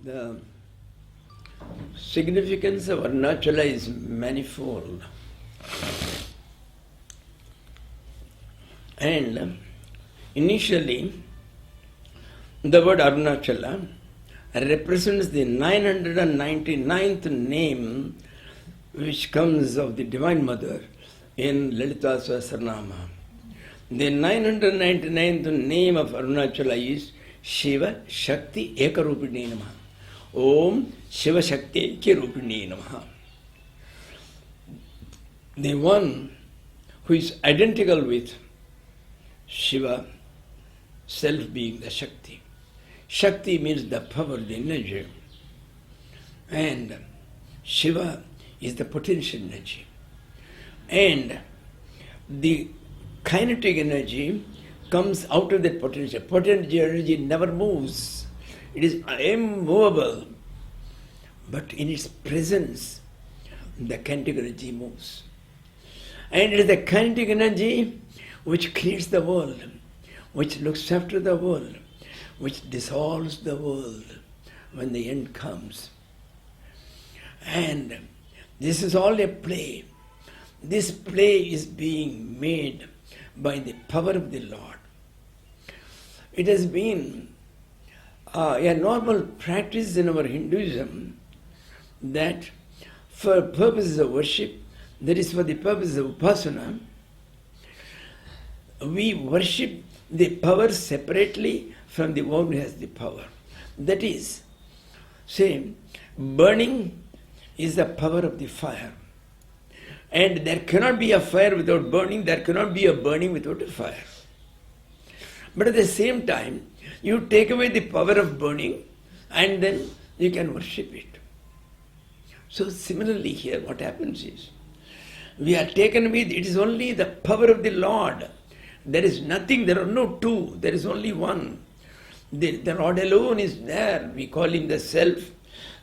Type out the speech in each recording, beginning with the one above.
The significance of Arunachala is manifold. And initially, the word Arunachala represents the 999th name which comes of the Divine Mother in Lalita Sahasranama. The 999th name of Arunachala is Shiva Shakti Ekarupini Namaha. Om Shiva Shakti Ekarupini Namaha. The one who is identical with Shiva, self being the Shakti. Shakti means the power, the energy. And Shiva is the potential energy. And the kinetic energy comes out of that potential. Potential energy never moves. It is immovable. But in its presence, the kinetic energy moves. And it is the kinetic energy which creates the world, which looks after the world, which dissolves the world when the end comes. And this is all a play. This play is being made by the power of the Lord. It has been a normal practice in our Hinduism that for purposes of worship, that is for the purpose of upasana, we worship the power separately from the one who has the power. That is, say, burning is the power of the fire. And there cannot be a fire without burning, there cannot be a burning without a fire. But at the same time, you take away the power of burning and then you can worship it. So similarly here what happens is, we are taken with, it is only the power of the Lord. There is nothing, there are no two, there is only one. The Lord alone is there. We call him the Self,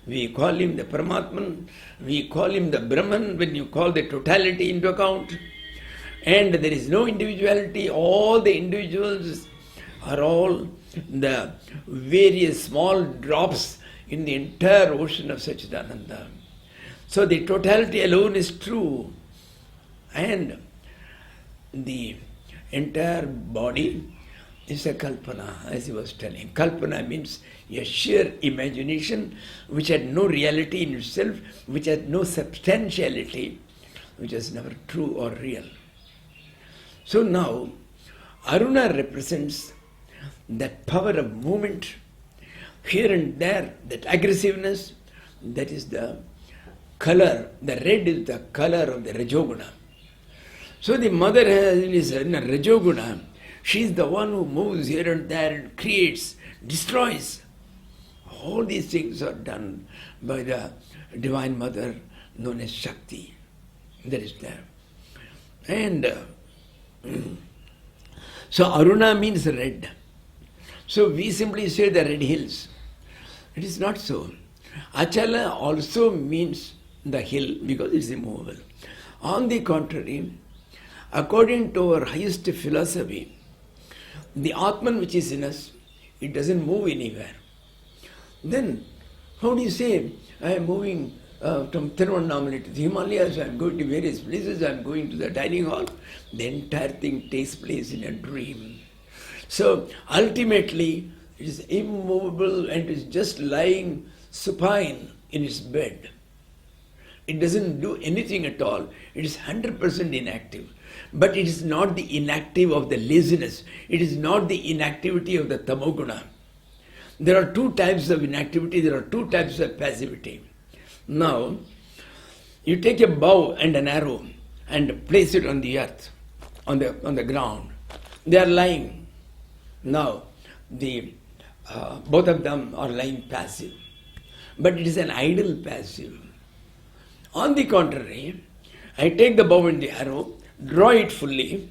we call him the Paramatman, we call him the Brahman when you call the totality into account. And there is no individuality, all the individuals are all the various small drops in the entire ocean of Satchidananda. So the totality alone is true. And the entire body is a kalpana, as he was telling. Kalpana means a sheer imagination which had no reality in itself, which had no substantiality, which was never true or real. So now, Aruna represents that power of movement, here and there, that aggressiveness, that is the color, the red is the color of the Rajoguna. So the mother is in a Rajoguna. She is the one who moves here and there and creates, destroys. All these things are done by the Divine Mother known as Shakti. That is there. And so Aruna means red. So we simply say the red hills. It is not so. Achala also means the hill because it is immovable. On the contrary, according to our highest philosophy, the Atman which is in us, it doesn't move anywhere. Then, how do you say, I am moving from Tiruvannamalai to the Himalayas, I am going to various places, I am going to the dining hall. The entire thing takes place in a dream. So, ultimately, it is immovable and it is just lying supine in its bed. It doesn't do anything at all. It is 100% inactive. But it is not the inactive of the laziness. It is not the inactivity of the tamoguna. There are two types of inactivity. There are two types of passivity. Now, you take a bow and an arrow and place it on the earth, on the ground. They are lying. Now, both of them are lying passive. But it is an idle passive. On the contrary, I take the bow and the arrow, draw it fully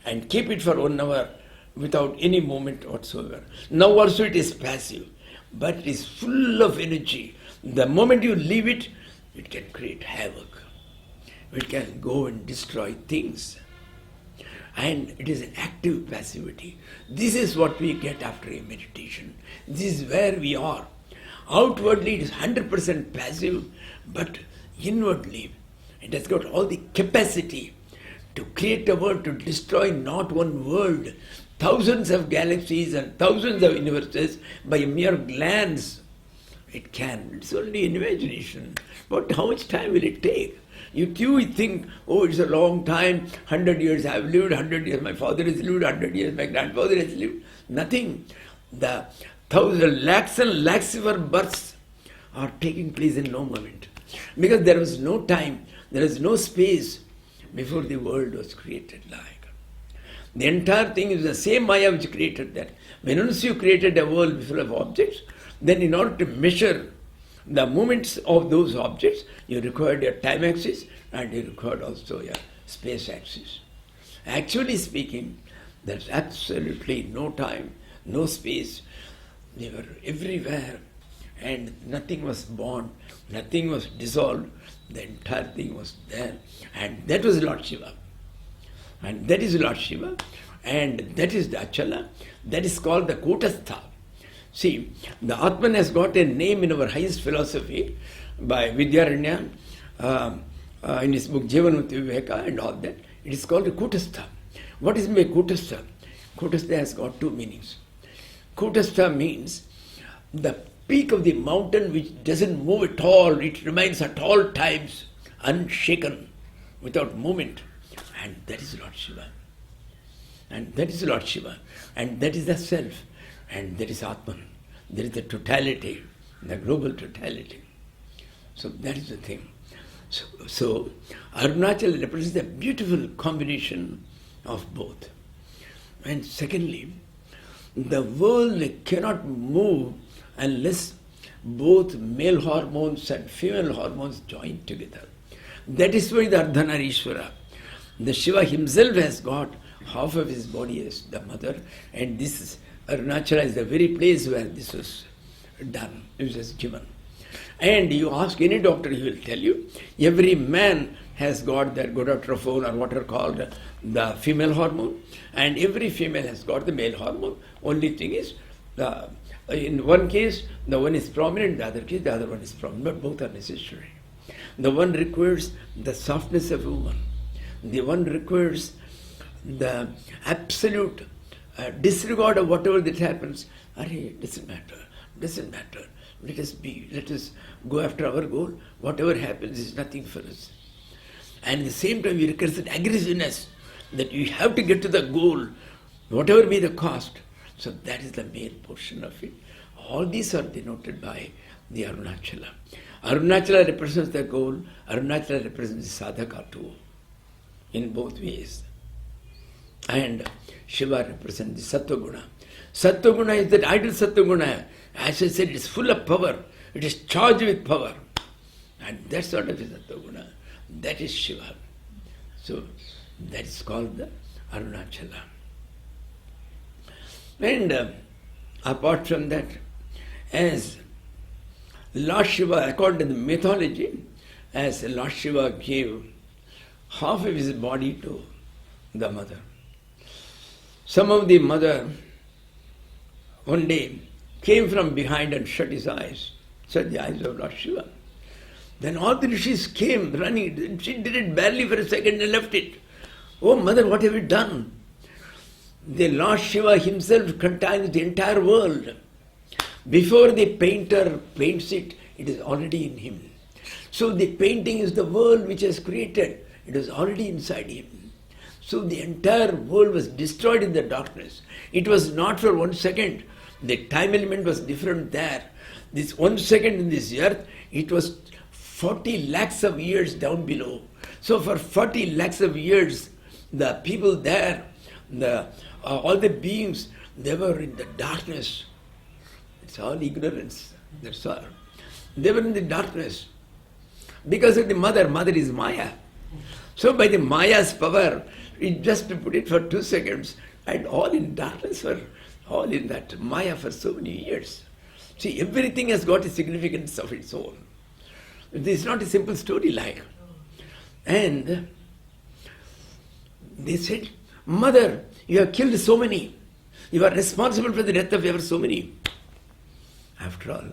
and keep it for 1 hour without any movement whatsoever. Now also it is passive, but it is full of energy. The moment you leave it, it can create havoc. It can go and destroy things. And it is an active passivity. This is what we get after a meditation. This is where we are. Outwardly it is 100% passive, but inwardly it has got all the capacity to create a world, to destroy not one world, thousands of galaxies and thousands of universes by a mere glance. It can. It's only an imagination. But how much time will it take? You think, oh, it's a long time, 100 years I have lived, 100 years my father has lived, 100 years my grandfather has lived. Nothing. The thousands, lakhs and lakhs of our births are taking place in no moment. Because there was no time, there was no space before the world was created. Like the entire thing is the same Maya which created that. When once you created a world full of objects, then in order to measure the movements of those objects, you required your time axis and you required also your space axis. Actually speaking, there's absolutely no time, no space. They were everywhere and nothing was born, nothing was dissolved. The entire thing was there, and that was Lord Shiva. And that is Lord Shiva, and that is the Achala. That is called the Kutastha. See, the Atman has got a name in our highest philosophy by Vidyaranya in his book Jivanmukti Viveka and all that. It is called the Kutastha. What is my Kutastha? Kutastha has got two meanings. Kutastha means the peak of the mountain which doesn't move at all, it remains at all times unshaken, without movement. And that is Lord Shiva. And that is Lord Shiva. And that is the self. And that is Atman. There is the totality, the global totality. So that is the thing. So Arunachala represents a beautiful combination of both. And secondly, the world cannot move unless both male hormones and female hormones join together. That is why the Ardhanarishwara, the Shiva himself has got half of his body as the mother, and this is, Arunachala is the very place where this was done, this was given. And you ask any doctor, he will tell you, every man has got their gonadotrophin or what are called the female hormone, and every female has got the male hormone. Only thing is, in one case, the one is prominent, the other case, the other one is prominent, but both are necessary. The one requires the softness of a woman. The one requires the absolute disregard of whatever that happens. It doesn't matter. Let us be, let us go after our goal. Whatever happens is nothing for us. And at the same time, we require an aggressiveness that you have to get to the goal, whatever be the cost. So that is the main portion of it. All these are denoted by the Arunachala. Arunachala represents the goal. Arunachala represents the sadhaka too, in both ways. And Shiva represents the Sattva-guna. Sattva-guna is that ideal Sattva-guna. As I said, it is full of power. It is charged with power. And that sort of is Sattva-guna. That is Shiva. So that is called the Arunachala. And apart from that, as Lord Shiva, according to the mythology, as Lord Shiva gave half of his body to the mother. Some of the mother one day came from behind and shut his eyes, shut the eyes of Lord Shiva. Then all the rishis came running. She did it barely for a second and left it. Oh mother, what have you done? The Lord Shiva himself contains the entire world. Before the painter paints it, it is already in him. So the painting is the world which has created. It is already inside him. So the entire world was destroyed in the darkness. It was not for 1 second. The time element was different there. This 1 second in this earth, it was 40 lakhs of years down below. So for 40 lakhs of years, the people there, all the beings, they were in the darkness. It's all ignorance. That's all. They were in the darkness. Because of the mother. Mother is Maya. So by the Maya's power, it just to put it for 2 seconds, and all in darkness for all in that Maya for so many years. See, everything has got a significance of its own. This is not a simple story like. And they said, Mother, you have killed so many. You are responsible for the death of ever so many. After all,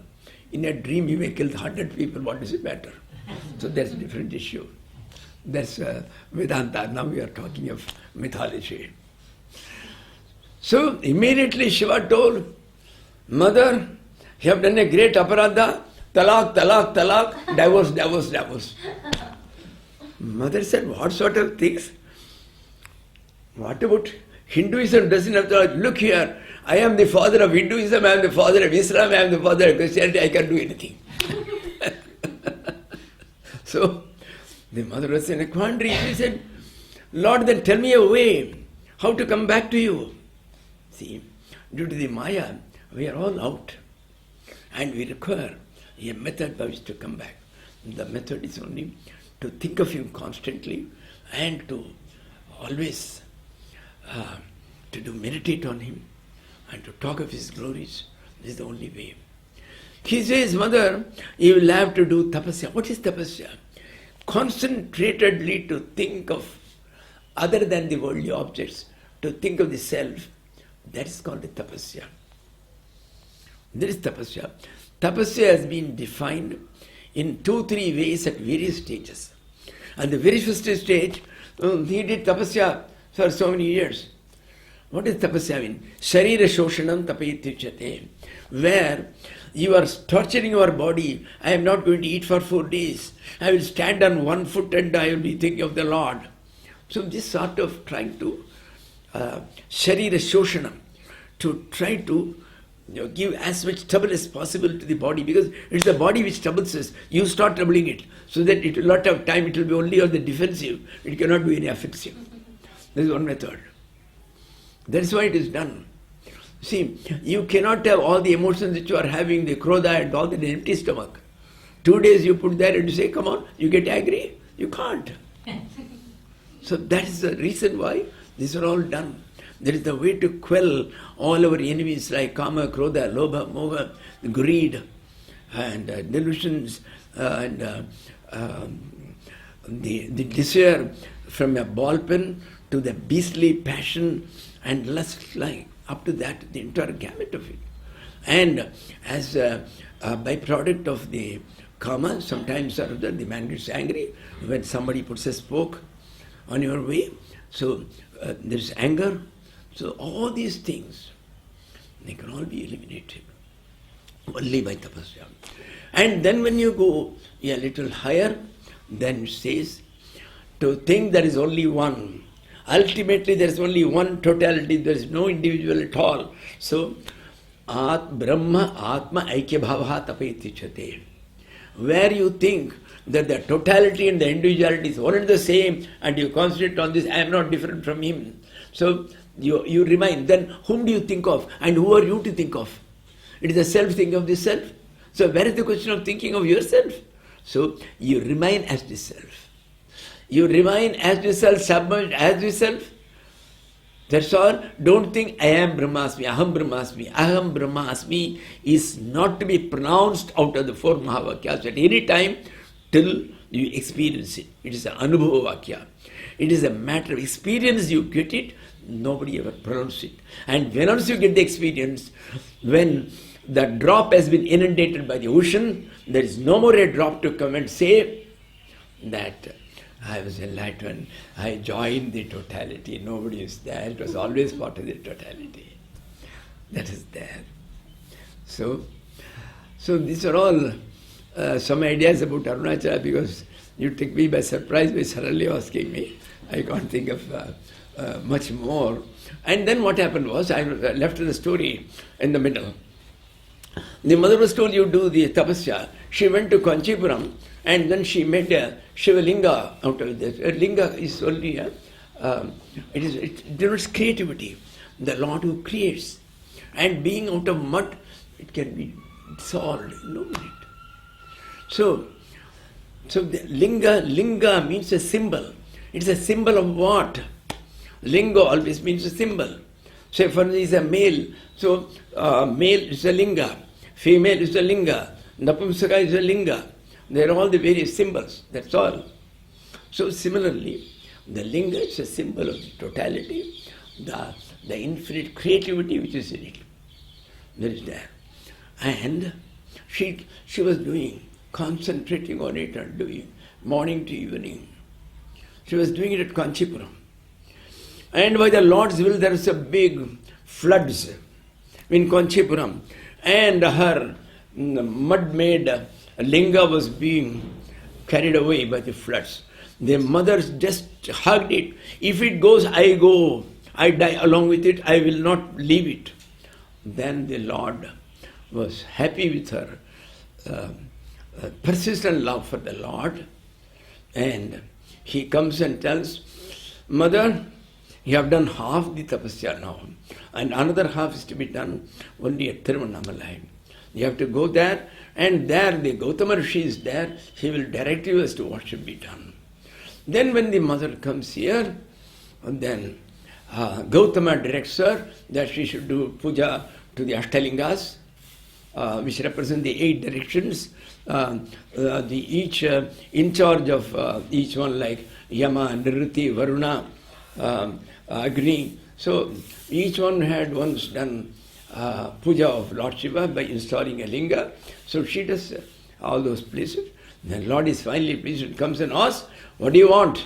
In a dream you may kill 100 people, what does it matter? So that's a different issue. That's Vedanta. Now we are talking of mythology. So immediately Shiva told, Mother, you have done a great aparadha, talak, talak, talak, divorce, divorce, divorce. Mother said, what sort of things? What about Hinduism doesn't have to, look here, I am the father of Hinduism, I am the father of Islam, I am the father of Christianity, I can do anything. So, the mother was in a quandary. She said, Lord, then tell me a way, how to come back to you. See, due to the Maya, we are all out. And we require a method by which to come back. The method is only to think of Him constantly and to always to meditate on Him and to talk of His glories. This is the only way. He says, Mother, you will have to do tapasya. What is tapasya? Concentratedly to think of other than the worldly objects, to think of the self. That is called the tapasya. That is tapasya. Tapasya has been defined in 2-3 ways at various stages. At the very first stage, he did tapasya for so many years. What does tapasya mean? Sharira shoshanam tapaityuchyate. Where you are torturing your body. I am not going to eat for 4 days. I will stand on one foot and I will be thinking of the Lord. So this sort of trying to sharira shoshanam, to try to give as much trouble as possible to the body, because it's the body which troubles us. You start troubling it, so that it will not have time, it will be only on the defensive. It cannot do any offensive. This is one method. That is why it is done. See, you cannot have all the emotions that you are having, the krodha and all, in an empty stomach. 2 days you put there and you say, come on, you get angry. You can't. So that is the reason why these are all done. That is the way to quell all our enemies like kama, krodha, lobha, moha, greed, and delusions, and the desire from a ball pen to the beastly passion and lust, like up to that, the entire gamut of it. And as a byproduct of the kama, sometimes the man gets angry when somebody puts a spoke on your way. So there is anger. So all these things, they can all be eliminated only by tapasya. And then when you go a little higher, then it says, to think there is only one. Ultimately there is only one totality, there is no individual at all. So, Brahma Atma Aikya Bhavaha Tapaityuchyate. Where you think that the totality and the individuality is one and the same, and you concentrate on this, I am not different from him. So, you remain. Then whom do you think of? And who are you to think of? It is the self thinking of the self. So where is the question of thinking of yourself? So you remain as the self. You remain as the self, submerged as the self. That's all. Don't think I am Brahmasmi, Aham Brahmasmi. Aham Brahmasmi is not to be pronounced out of the 4 Mahavakyas at any time till you experience it. It is an Anubhava Vakya. It is a matter of experience, you get it. Nobody ever pronounced it. And when once you get the experience, when the drop has been inundated by the ocean, there is no more a drop to come and say that I was enlightened, I joined the totality. Nobody is there. It was always part of the totality. That is there. So these are all some ideas about Arunachala, because you take me by surprise by suddenly asking me. I can't think of much more. And then what happened was, I left the story in the middle. The mother was told, you do the tapasya. She went to Kanchipuram and then she made a Shivalinga out of this. A linga is only it denotes creativity. The Lord who creates. And being out of mud, it can be dissolved, illuminate. So the linga means a symbol. It's a symbol of what? Linga always means a symbol. Say for instance, is a male. So male is a linga. Female is a linga. Napumsaka is a linga. They are all the various symbols. That's all. So similarly, the linga is a symbol of the totality, the infinite creativity which is in it. That is there. And she was doing, concentrating on it and doing, morning to evening. She was doing it at Kanchipuram. And by the Lord's will, there was a big floods in Kanchipuram. And her mud-made linga was being carried away by the floods. The mothers just hugged it. If it goes, I go. I die along with it. I will not leave it. Then the Lord was happy with her persistent love for the Lord. And he comes and tells, Mother, you have done half the tapasya now. And another half is to be done only at Tiruvannamalai. You have to go there, and there the Gautama Rishi is there. He will direct you as to what should be done. Then when the mother comes here, then Gautama directs her that she should do puja to the Ashtalingas, which represent the 8 directions, each in charge of each one, like Yama, Nritti, Varuna, Agni. So each one had once done puja of Lord Shiva by installing a linga. So she does all those places. Then Lord is finally pleased and comes and asks, what do you want?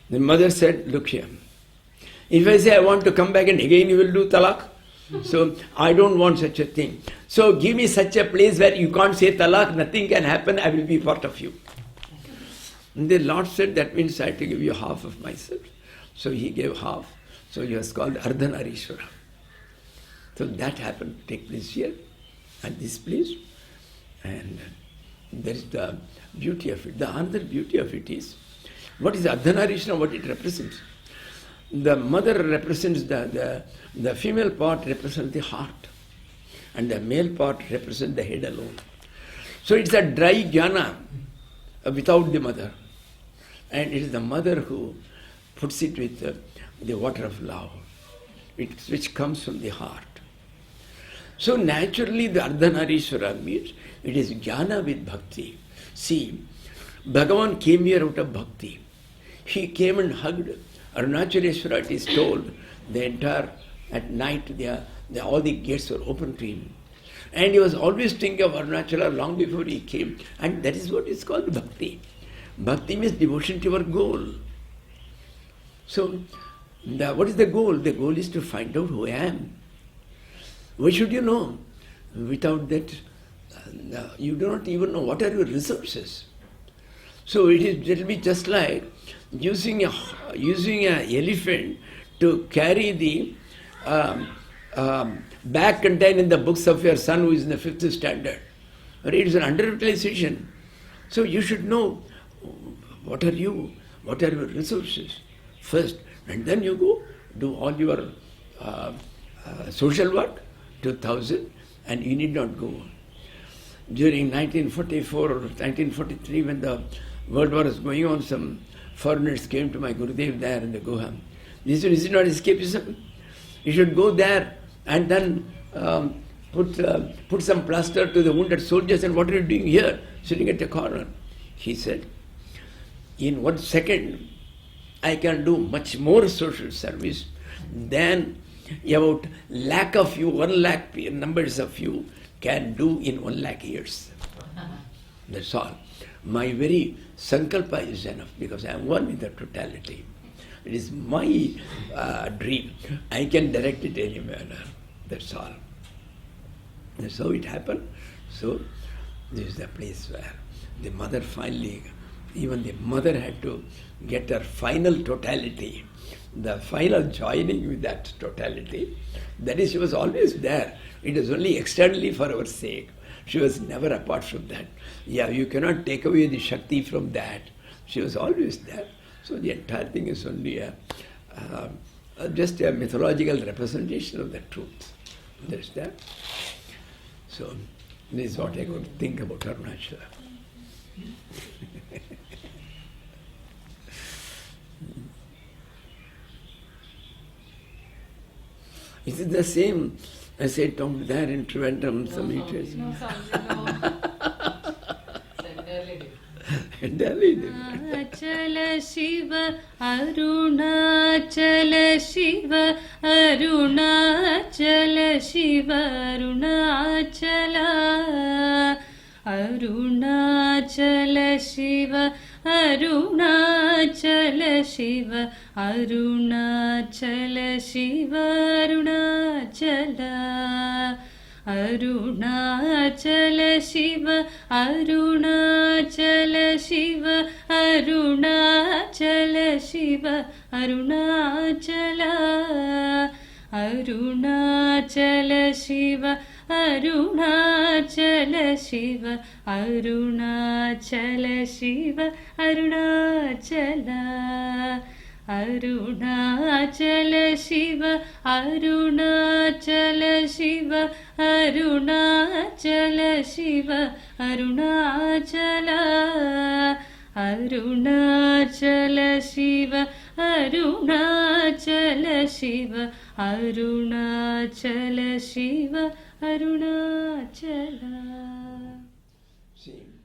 The mother said, look here. If I say I want to come back and again you will do talak, so I don't want such a thing. So give me such a place where you can't say talak, nothing can happen, I will be part of you. And the Lord said, that means I have to give you half of myself. So he gave half. So he was called Ardhanarishwara. So that happened to take place here, at this place. And there is the beauty of it. The other beauty of it is, what is Ardhanarishwara, what it represents? The mother represents the female part represents the heart, and the male part represents the head alone. So it's a dry jnana without the mother, and it is the mother who puts it with the water of love, which comes from the heart. So naturally the Ardhanarishwara means it is jnana with bhakti. See, Bhagavan came here out of bhakti. He came and hugged Arunachaleshwara, it is told, the entire, at night, all the gates were open to him. And he was always thinking of Arunachala long before he came. And that is what is called bhakti. Bhakti means devotion to your goal. So, what is the goal? The goal is to find out who I am. Why should you know? Without that, you do not even know what are your resources. So it will be just like using an elephant to carry the bag contained in the books of your son who is in the 5th standard. It is an underutilization. So you should know what are your resources first, and then you go do all your social work, 2000, and you need not go. During 1944 or 1943, when the World War was going on, some foreigners came to my Gurudev there in the Goa. He said, is it not escapism? You should go there and then put some plaster to the wounded soldiers, and what are you doing here, sitting at the corner? He said, in 1 second, I can do much more social service than about 1 lakh numbers of you can do in 1 lakh years. That's all. My very sankalpa is enough, because I am one with the totality. It is my dream. I can direct it any manner. That's all. That's how it happened. So this is the place where the mother finally, even the mother had to get her final totality, the final joining with that totality. That is, she was always there. It was only externally for our sake. She was never apart from that. Yeah, you cannot take away the Shakti from that. She was always there. So the entire thing is only just a mythological representation of the truth. That's that. So this is what I could think about Arunachala. Is it the same as I talked there in Trivandrum some years? No, Entirely Arunachala Shiva, Arunachala Shiva, Arunachala Shiva, Arunachala. Arunachal Shiv Arunachal Shiv Arunachal Shiv Arunachal Arunachal Shiv Arunachal Shiv Arunachal Shiv Arunachal Arunachal Shiv Arunachal Shiv Arunachal Shiv Arunachal Arunachal Shiv Arunachal Shiv Arunachal Shiv Arunachal Arunachal Shiv Arunachal Shiv Arunachal Shiv Arunachal. See.